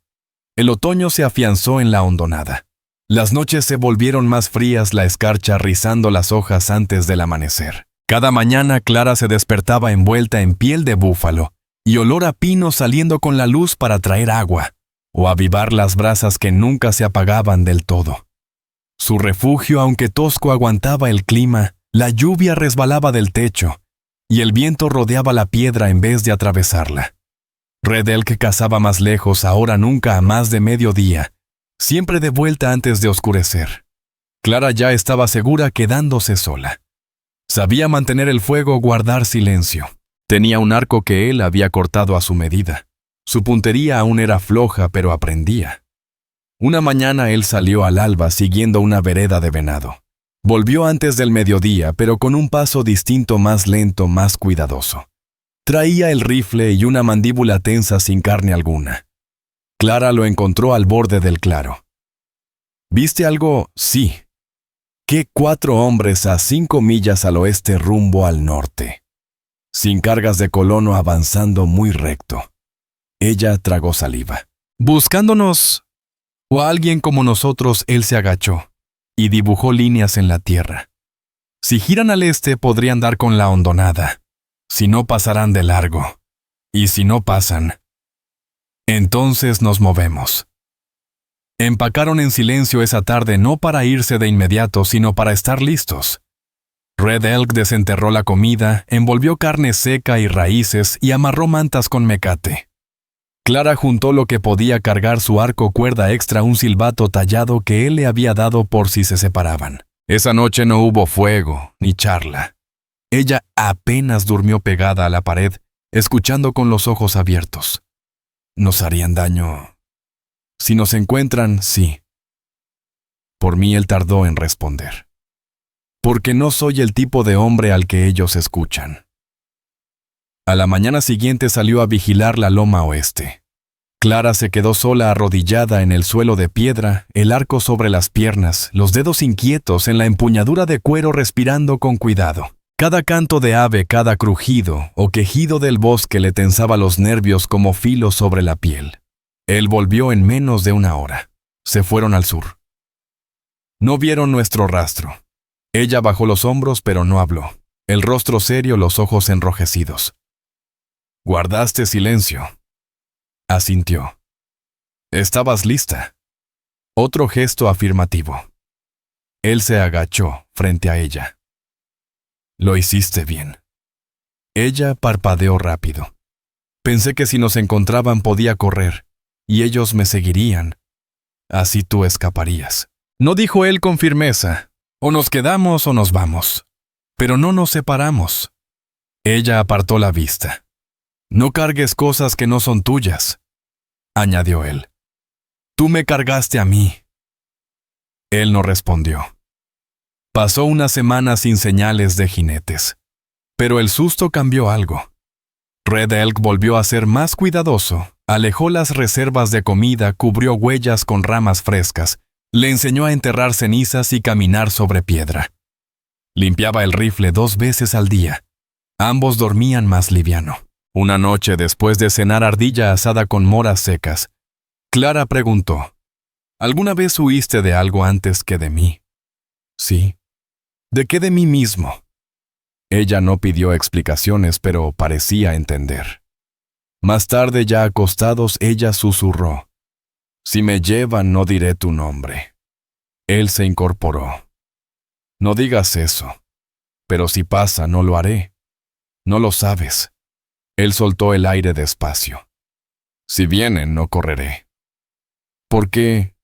El otoño se afianzó en la hondonada. Las noches se volvieron más frías, la escarcha rizando las hojas antes del amanecer. Cada mañana Clara se despertaba envuelta en piel de búfalo y olor a pino saliendo con la luz para traer agua o avivar las brasas que nunca se apagaban del todo. Su refugio, aunque tosco, aguantaba el clima, la lluvia resbalaba del techo y el viento rodeaba la piedra en vez de atravesarla. Red Elk cazaba más lejos, ahora nunca a más de mediodía, siempre de vuelta antes de oscurecer. Clara ya estaba segura quedándose sola. Sabía mantener el fuego, guardar silencio. Tenía un arco que él había cortado a su medida. Su puntería aún era floja, pero aprendía. Una mañana él salió al alba siguiendo una vereda de venado. Volvió antes del mediodía, pero con un paso distinto, más lento, más cuidadoso. Traía el rifle y una mandíbula tensa sin carne alguna. Clara lo encontró al borde del claro. ¿Viste algo? Sí. ¿Qué 4 hombres a 5 millas al oeste rumbo al norte? Sin cargas de colono, avanzando muy recto. Ella tragó saliva. ¿Buscándonos o a alguien como nosotros? Él se agachó y dibujó líneas en la tierra. Si giran al este podrían dar con la hondonada. Si no, pasarán de largo. Y si no pasan, entonces nos movemos. Empacaron en silencio esa tarde, no para irse de inmediato, sino para estar listos. Red Elk desenterró la comida, envolvió carne seca y raíces y amarró mantas con mecate. Clara juntó lo que podía cargar, su arco, cuerda extra, un silbato tallado que él le había dado por si se separaban. Esa noche no hubo fuego ni charla. Ella apenas durmió pegada a la pared, escuchando con los ojos abiertos. ¿Nos harían daño? Si nos encuentran, sí. Por mí él tardó en responder. Porque no soy el tipo de hombre al que ellos escuchan. A la mañana siguiente salió a vigilar la loma oeste. Clara se quedó sola, arrodillada en el suelo de piedra, el arco sobre las piernas, los dedos inquietos en la empuñadura de cuero, respirando con cuidado. Cada canto de ave, cada crujido o quejido del bosque le tensaba los nervios como filos sobre la piel. Él volvió en menos de una hora. Se fueron al sur. No vieron nuestro rastro. Ella bajó los hombros, pero no habló. El rostro serio, los ojos enrojecidos. «Guardaste silencio», asintió. «Estabas lista». Otro gesto afirmativo. Él se agachó frente a ella. «Lo hiciste bien». Ella parpadeó rápido. «Pensé que si nos encontraban podía correr, y ellos me seguirían. Así tú escaparías». No, dijo él con firmeza. «O nos quedamos o nos vamos. Pero no nos separamos». Ella apartó la vista. «No cargues cosas que no son tuyas», añadió él. «Tú me cargaste a mí». Él no respondió. Pasó una semana sin señales de jinetes. Pero el susto cambió algo. Red Elk volvió a ser más cuidadoso, alejó las reservas de comida, cubrió huellas con ramas frescas, le enseñó a enterrar cenizas y caminar sobre piedra. Limpiaba el rifle 2 veces al día. Ambos dormían más liviano. Una noche, después de cenar ardilla asada con moras secas, Clara preguntó, ¿Alguna vez huiste de algo antes que de mí? Sí. ¿De qué de mí mismo? Ella no pidió explicaciones, pero parecía entender. Más tarde, ya acostados, ella susurró: «Si me llevan, no diré tu nombre». Él se incorporó. «No digas eso. Pero si pasa, no lo haré. No lo sabes». Él soltó el aire despacio. «Si vienen, no correré». «¿Por qué?»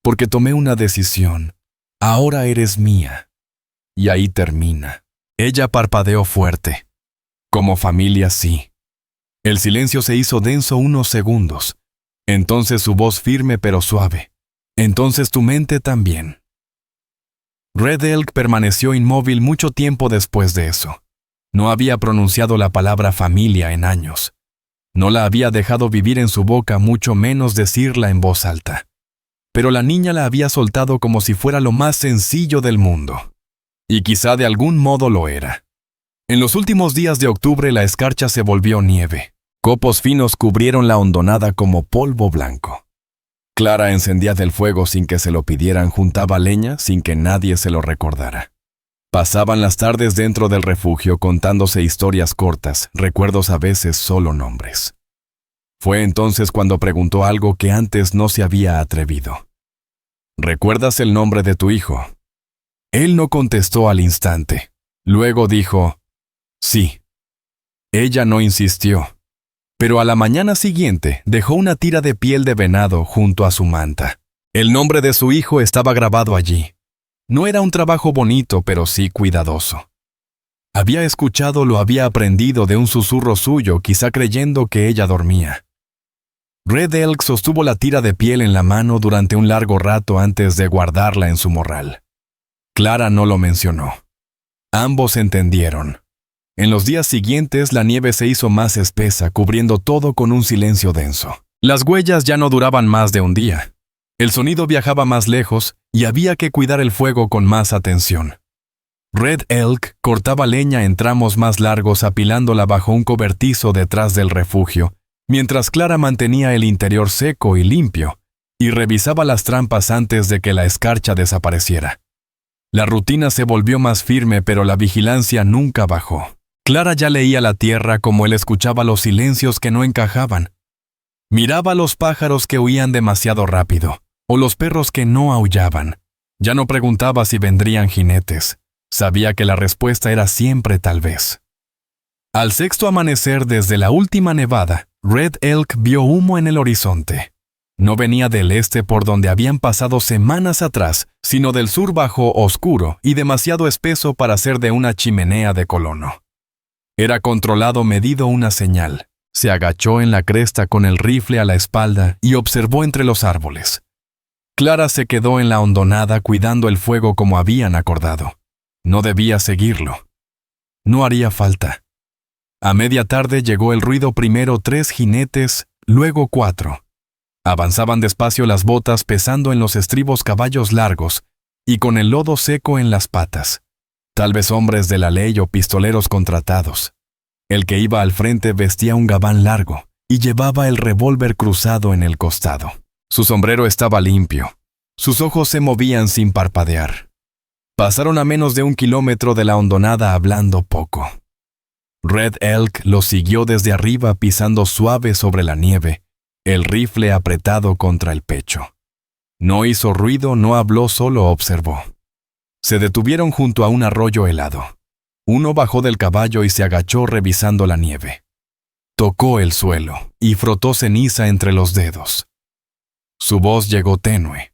«Porque tomé una decisión. Ahora eres mía». Y ahí termina. Ella parpadeó fuerte. «Como familia, sí». El silencio se hizo denso unos segundos. Entonces su voz firme pero suave. «Entonces tu mente también». Red Elk permaneció inmóvil mucho tiempo después de eso. No había pronunciado la palabra familia en años. No la había dejado vivir en su boca, mucho menos decirla en voz alta. Pero la niña la había soltado como si fuera lo más sencillo del mundo. Y quizá de algún modo lo era. En los últimos días de octubre la escarcha se volvió nieve. Copos finos cubrieron la hondonada como polvo blanco. Clara encendía del fuego sin que se lo pidieran, juntaba leña sin que nadie se lo recordara. Pasaban las tardes dentro del refugio contándose historias cortas, recuerdos a veces solo nombres. Fue entonces cuando preguntó algo que antes no se había atrevido. «¿Recuerdas el nombre de tu hijo?» Él no contestó al instante. Luego dijo: «Sí». Ella no insistió. Pero a la mañana siguiente dejó una tira de piel de venado junto a su manta. El nombre de su hijo estaba grabado allí. No era un trabajo bonito, pero sí cuidadoso. Había escuchado, lo había aprendido de un susurro suyo, quizá creyendo que ella dormía. Red Elk sostuvo la tira de piel en la mano durante un largo rato antes de guardarla en su morral. Clara no lo mencionó. Ambos entendieron. En los días siguientes la nieve se hizo más espesa, cubriendo todo con un silencio denso. Las huellas ya no duraban más de un día. El sonido viajaba más lejos y había que cuidar el fuego con más atención. Red Elk cortaba leña en tramos más largos apilándola bajo un cobertizo detrás del refugio, mientras Clara mantenía el interior seco y limpio y revisaba las trampas antes de que la escarcha desapareciera. La rutina se volvió más firme, pero la vigilancia nunca bajó. Clara ya leía la tierra como él escuchaba los silencios que no encajaban. Miraba a los pájaros que huían demasiado rápido, o los perros que no aullaban. Ya no preguntaba si vendrían jinetes. Sabía que la respuesta era siempre tal vez. Al sexto amanecer desde la última nevada, Red Elk vio humo en el horizonte. No venía del este por donde habían pasado semanas atrás, sino del sur bajo, oscuro y demasiado espeso para ser de una chimenea de colono. Era controlado, medido, una señal. Se agachó en la cresta con el rifle a la espalda y observó entre los árboles. Clara se quedó en la hondonada cuidando el fuego como habían acordado. No debía seguirlo. No haría falta. A media tarde llegó el ruido, primero 3 jinetes, luego 4. Avanzaban despacio las botas pesando en los estribos caballos largos y con el lodo seco en las patas. Tal vez hombres de la ley o pistoleros contratados. El que iba al frente vestía un gabán largo y llevaba el revólver cruzado en el costado. Su sombrero estaba limpio. Sus ojos se movían sin parpadear. Pasaron a menos de 1 kilómetro de la hondonada hablando poco. Red Elk lo siguió desde arriba pisando suave sobre la nieve, el rifle apretado contra el pecho. No hizo ruido, no habló, solo observó. Se detuvieron junto a un arroyo helado. Uno bajó del caballo y se agachó revisando la nieve. Tocó el suelo y frotó ceniza entre los dedos. Su voz llegó tenue.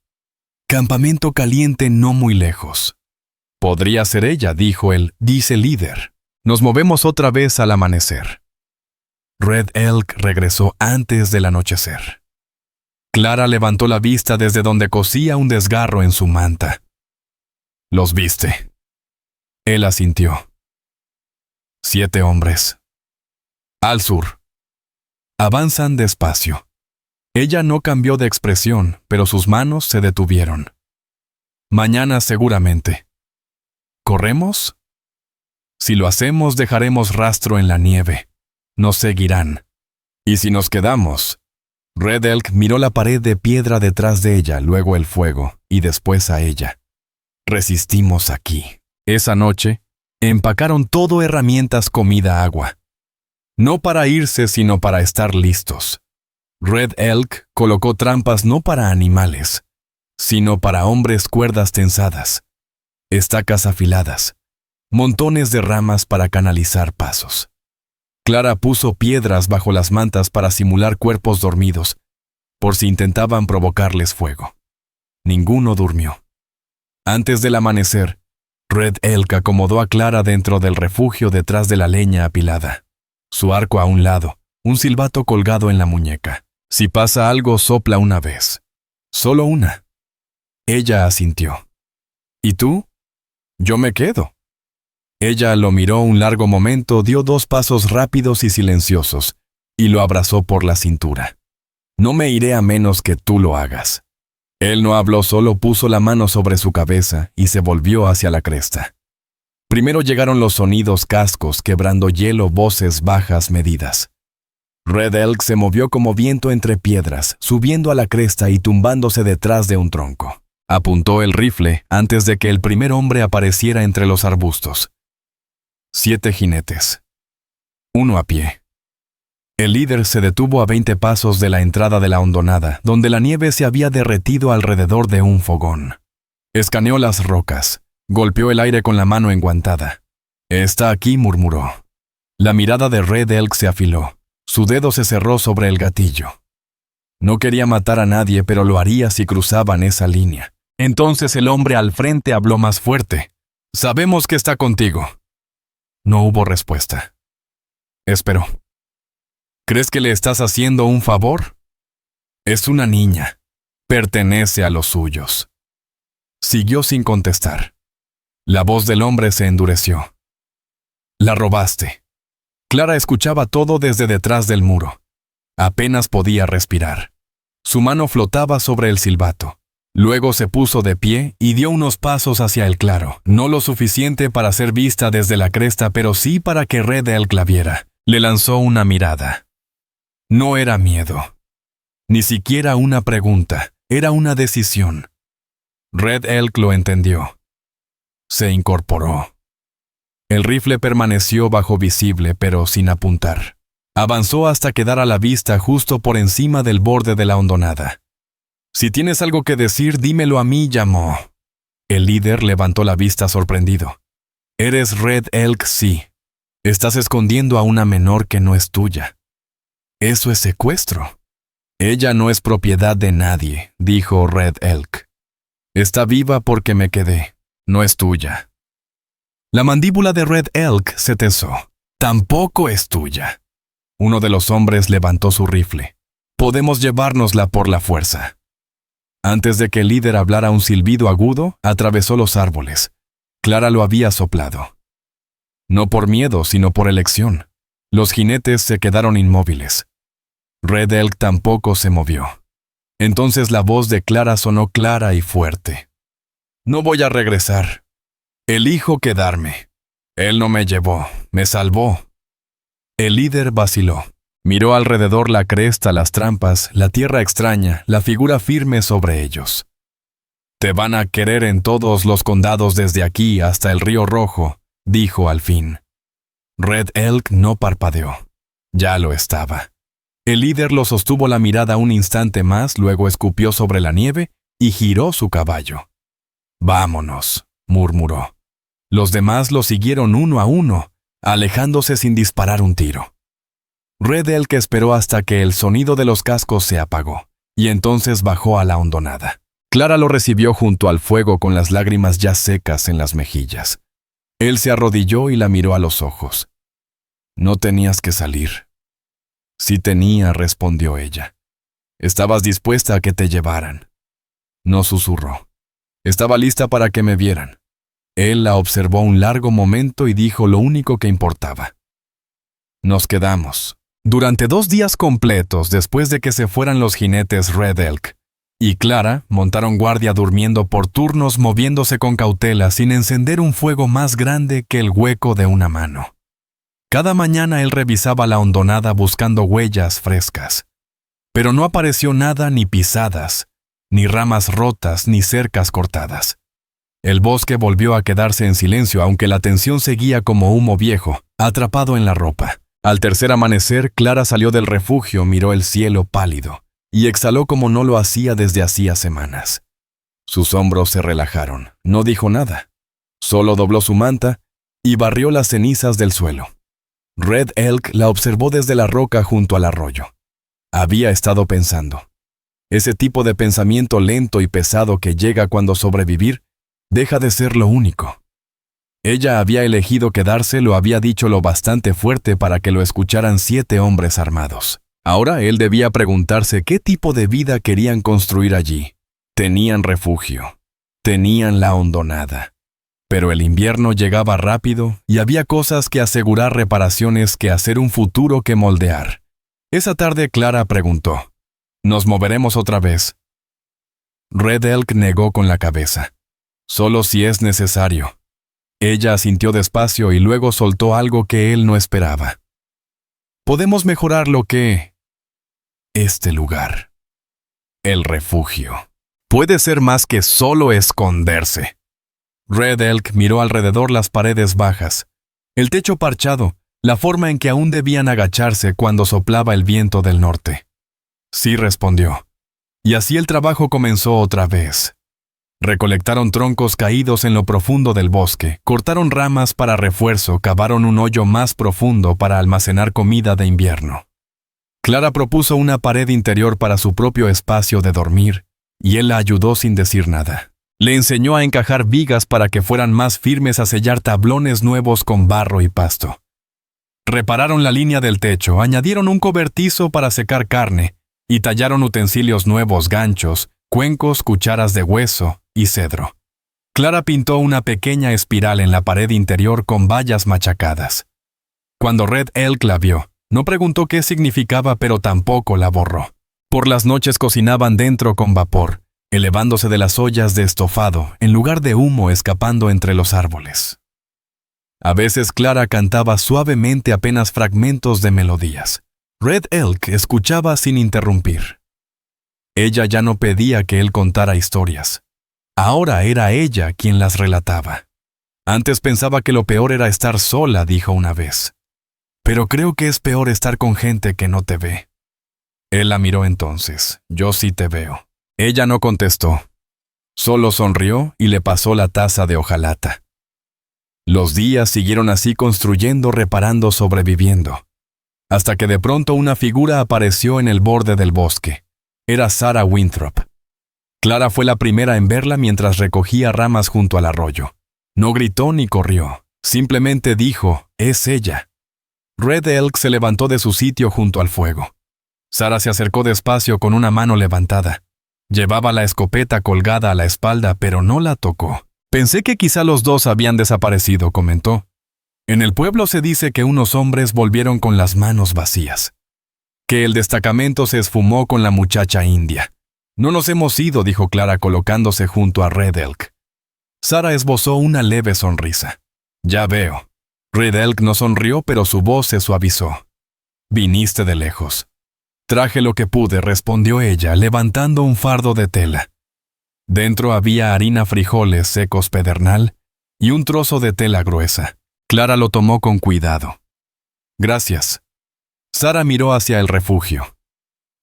«Campamento caliente no muy lejos». «Podría ser ella», dijo él, «dice líder. Nos movemos otra vez al amanecer». Red Elk regresó antes del anochecer. Clara levantó la vista desde donde cosía un desgarro en su manta. «¿Los viste?» Él asintió. 7 hombres. Al sur. Avanzan despacio. Ella no cambió de expresión, pero sus manos se detuvieron. «Mañana seguramente». ¿Corremos? Si lo hacemos, dejaremos rastro en la nieve. Nos seguirán. Y si nos quedamos, Red Elk miró la pared de piedra detrás de ella, luego el fuego, y después a ella. Resistimos aquí. Esa noche, empacaron todo: herramientas, comida, agua. No para irse, sino para estar listos. Red Elk colocó trampas no para animales, sino para hombres: cuerdas tensadas, estacas afiladas, montones de ramas para canalizar pasos. Clara puso piedras bajo las mantas para simular cuerpos dormidos, por si intentaban provocarles fuego. Ninguno durmió. Antes del amanecer, Red Elk acomodó a Clara dentro del refugio detrás de la leña apilada. Su arco a un lado, un silbato colgado en la muñeca. Si pasa algo, sopla una vez. Solo una. Ella asintió. ¿Y tú? Yo me quedo. Ella lo miró un largo momento, dio 2 pasos rápidos y silenciosos, y lo abrazó por la cintura. No me iré a menos que tú lo hagas. Él no habló, solo puso la mano sobre su cabeza y se volvió hacia la cresta. Primero llegaron los sonidos: cascos, quebrando hielo, voces bajas, medidas. Red Elk se movió como viento entre piedras, subiendo a la cresta y tumbándose detrás de un tronco. Apuntó el rifle antes de que el primer hombre apareciera entre los arbustos. 7 jinetes. Uno a pie. El líder se detuvo a 20 pasos de la entrada de la hondonada, donde la nieve se había derretido alrededor de un fogón. Escaneó las rocas, golpeó el aire con la mano enguantada. «Está aquí», murmuró. La mirada de Red Elk se afiló. Su dedo se cerró sobre el gatillo. No quería matar a nadie, pero lo haría si cruzaban esa línea. Entonces el hombre al frente habló más fuerte. «Sabemos que está contigo». No hubo respuesta. Esperó. ¿Crees que le estás haciendo un favor? Es una niña. Pertenece a los suyos. Siguió sin contestar. La voz del hombre se endureció. La robaste. Clara escuchaba todo desde detrás del muro. Apenas podía respirar. Su mano flotaba sobre el silbato. Luego se puso de pie y dio unos pasos hacia el claro, no lo suficiente para ser vista desde la cresta, pero sí para que Red Elk la viera. Le lanzó una mirada. No era miedo. Ni siquiera una pregunta. Era una decisión. Red Elk lo entendió. Se incorporó. El rifle permaneció bajo visible, pero sin apuntar. Avanzó hasta quedar a la vista justo por encima del borde de la hondonada. «Si tienes algo que decir, dímelo a mí», llamó. El líder levantó la vista sorprendido. «¿Eres Red Elk?» «Sí. Estás escondiendo a una menor que no es tuya». «Eso es secuestro». «Ella no es propiedad de nadie», dijo Red Elk. «Está viva porque me quedé. No es tuya». La mandíbula de Red Elk se tensó. «Tampoco es tuya». Uno de los hombres levantó su rifle. «Podemos llevárnosla por la fuerza». Antes de que el líder hablara, un silbido agudo atravesó los árboles. Clara lo había soplado. No por miedo, sino por elección. Los jinetes se quedaron inmóviles. Red Elk tampoco se movió. Entonces la voz de Clara sonó clara y fuerte. «No voy a regresar. Elijo quedarme. Él no me llevó, me salvó». El líder vaciló. Miró alrededor: la cresta, las trampas, la tierra extraña, la figura firme sobre ellos. «Te van a querer en todos los condados desde aquí hasta el Río Rojo», dijo al fin. Red Elk no parpadeó. Ya lo estaba. El líder lo sostuvo la mirada un instante más, luego escupió sobre la nieve y giró su caballo. «Vámonos», murmuró. Los demás lo siguieron uno a uno, alejándose sin disparar un tiro. Red Elk esperó hasta que el sonido de los cascos se apagó, y entonces bajó a la hondonada. Clara lo recibió junto al fuego con las lágrimas ya secas en las mejillas. Él se arrodilló y la miró a los ojos. «No tenías que salir». «Sí tenía», respondió ella. «Estabas dispuesta a que te llevaran». No susurró. «Estaba lista para que me vieran». Él la observó un largo momento y dijo lo único que importaba. «Nos quedamos». Durante 2 días completos después de que se fueran los jinetes, Red Elk y Clara montaron guardia, durmiendo por turnos, moviéndose con cautela sin encender un fuego más grande que el hueco de una mano. Cada mañana él revisaba la hondonada buscando huellas frescas. Pero no apareció nada, ni pisadas, ni ramas rotas, ni cercas cortadas. El bosque volvió a quedarse en silencio, aunque la tensión seguía como humo viejo, atrapado en la ropa. Al tercer amanecer, Clara salió del refugio, miró el cielo pálido, y exhaló como no lo hacía desde hacía semanas. Sus hombros se relajaron. No dijo nada. Solo dobló su manta y barrió las cenizas del suelo. Red Elk la observó desde la roca junto al arroyo. Había estado pensando. Ese tipo de pensamiento lento y pesado que llega cuando sobrevivir deja de ser lo único. Ella había elegido quedarse, lo había dicho lo bastante fuerte para que lo escucharan 7 hombres armados. Ahora él debía preguntarse qué tipo de vida querían construir allí. Tenían refugio. Tenían la hondonada. Pero el invierno llegaba rápido y había cosas que asegurar, reparaciones que hacer, un futuro que moldear. Esa tarde Clara preguntó: ¿Nos moveremos otra vez? Red Elk negó con la cabeza. Solo si es necesario. Ella asintió despacio y luego soltó algo que él no esperaba. Podemos mejorar lo que... este lugar. El refugio. Puede ser más que solo esconderse. Red Elk miró alrededor, las paredes bajas, el techo parchado, la forma en que aún debían agacharse cuando soplaba el viento del norte. Sí, respondió. Y así el trabajo comenzó otra vez. Recolectaron troncos caídos en lo profundo del bosque, cortaron ramas para refuerzo, cavaron un hoyo más profundo para almacenar comida de invierno. Clara propuso una pared interior para su propio espacio de dormir, y él la ayudó sin decir nada. Le enseñó a encajar vigas para que fueran más firmes, a sellar tablones nuevos con barro y pasto. Repararon la línea del techo, añadieron un cobertizo para secar carne, y tallaron utensilios nuevos, ganchos, cuencos, cucharas de hueso y cedro. Clara pintó una pequeña espiral en la pared interior con vallas machacadas. Cuando Red Elk la vio, no preguntó qué significaba, pero tampoco la borró. Por las noches cocinaban dentro con vapor, elevándose de las ollas de estofado, en lugar de humo escapando entre los árboles. A veces Clara cantaba suavemente apenas fragmentos de melodías. Red Elk escuchaba sin interrumpir. Ella ya no pedía que él contara historias. Ahora era ella quien las relataba. Antes pensaba que lo peor era estar sola, dijo una vez. Pero creo que es peor estar con gente que no te ve. Él la miró entonces. Yo sí te veo. Ella no contestó. Solo sonrió y le pasó la taza de hojalata. Los días siguieron así, construyendo, reparando, sobreviviendo. Hasta que de pronto una figura apareció en el borde del bosque. Era Sarah Winthrop. Clara fue la primera en verla mientras recogía ramas junto al arroyo. No gritó ni corrió. Simplemente dijo: «Es ella». Red Elk se levantó de su sitio junto al fuego. Sarah se acercó despacio con una mano levantada. Llevaba la escopeta colgada a la espalda, pero no la tocó. «Pensé que quizá los dos habían desaparecido», comentó. «En el pueblo se dice que unos hombres volvieron con las manos vacías. Que el destacamento se esfumó con la muchacha india. No nos hemos ido», dijo Clara colocándose junto a Red Elk. Sarah esbozó una leve sonrisa. «Ya veo». Red Elk no sonrió, pero su voz se suavizó. «Viniste de lejos». «Traje lo que pude», respondió ella, levantando un fardo de tela. Dentro había harina, frijoles secos, pedernal y un trozo de tela gruesa. Clara lo tomó con cuidado. «Gracias». Sarah miró hacia el refugio.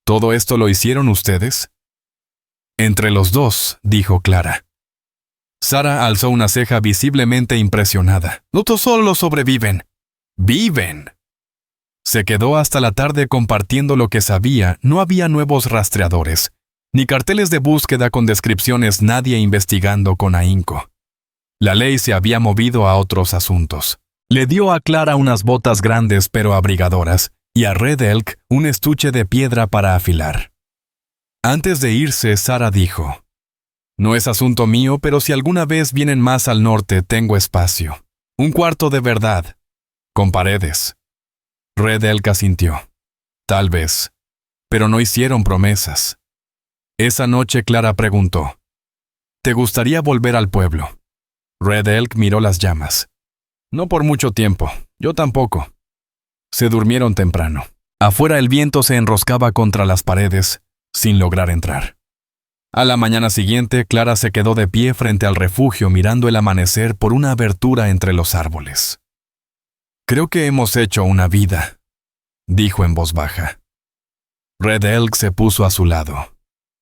«¿Todo esto lo hicieron ustedes?» «Entre los dos», dijo Clara. Sarah alzó una ceja visiblemente impresionada. «No solo sobreviven, viven». Se quedó hasta la tarde compartiendo lo que sabía. No había nuevos rastreadores, ni carteles de búsqueda con descripciones, nadie investigando con ahínco. La ley se había movido a otros asuntos. Le dio a Clara unas botas grandes pero abrigadoras, y a Red Elk un estuche de piedra para afilar. Antes de irse, Sarah dijo: «No es asunto mío, pero si alguna vez vienen más al norte, tengo espacio. Un cuarto de verdad, con paredes». Red Elk asintió. «Tal vez». Pero no hicieron promesas. Esa noche Clara preguntó: «¿Te gustaría volver al pueblo?» Red Elk miró las llamas. «No por mucho tiempo. Yo tampoco». Se durmieron temprano. Afuera el viento se enroscaba contra las paredes, sin lograr entrar. A la mañana siguiente, Clara se quedó de pie frente al refugio mirando el amanecer por una abertura entre los árboles. «Creo que hemos hecho una vida», dijo en voz baja. Red Elk se puso a su lado.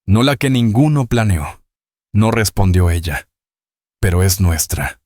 «No la que ninguno planeó», no respondió ella, «pero es nuestra».